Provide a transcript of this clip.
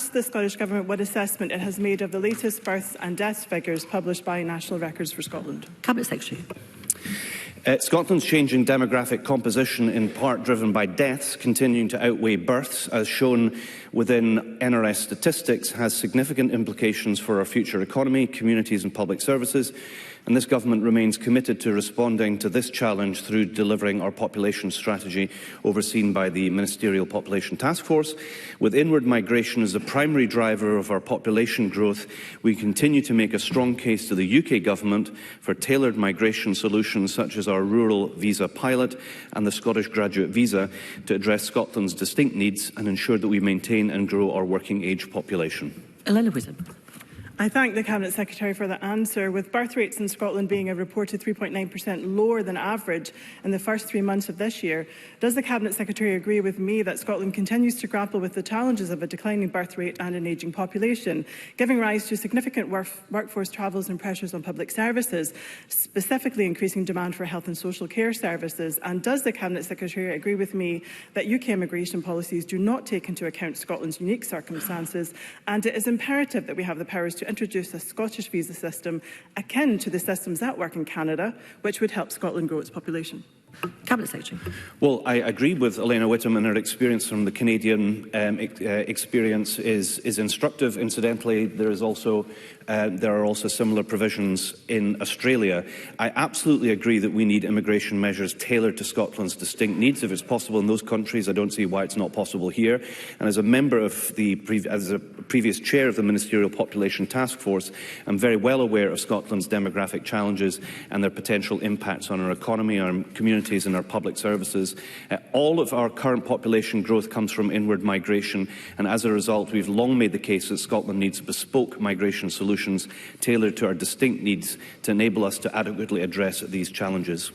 the Scottish Government what assessment it has made of the latest births and deaths figures published by National Records for Scotland. Cabinet Secretary. Scotland's changing demographic composition, in part driven by deaths continuing to outweigh births, as shown within NRS statistics, has significant implications for our future economy, communities and public services. And this government remains committed to responding to this challenge through delivering our population strategy overseen by the Ministerial Population Task Force. With inward migration as the primary driver of our population growth, we continue to make a strong case to the UK Government for tailored migration solutions such as our rural visa pilot and the Scottish graduate visa to address Scotland's distinct needs and ensure that we maintain and grow our working age population. Elena Whittam. I thank the Cabinet Secretary for the answer. With birth rates in Scotland being a reported 3.9% lower than average in the first 3 months of this year, does the Cabinet Secretary agree with me that Scotland continues to grapple with the challenges of a declining birth rate and an ageing population, giving rise to significant workforce travels and pressures on public services, specifically increasing demand for health and social care services? And does the Cabinet Secretary agree with me that UK immigration policies do not take into account Scotland's unique circumstances, and it is imperative that we have the powers to introduce a Scottish visa system akin to the systems that work in Canada, which would help Scotland grow its population? Cabinet Secretary. Well, I agree with Elena Whittam, and her experience from the Canadian experience is instructive. Incidentally, there are also similar provisions in Australia. I absolutely agree that we need immigration measures tailored to Scotland's distinct needs. If it's possible in those countries, I don't see why it's not possible here. And as a member of as a previous chair of the Ministerial Population Task Force, I'm very well aware of Scotland's demographic challenges and their potential impacts on our economy, our communities and our public services. All of our current population growth comes from inward migration, and as a result, we've long made the case that Scotland needs bespoke migration solutions tailored to our distinct needs to enable us to adequately address these challenges.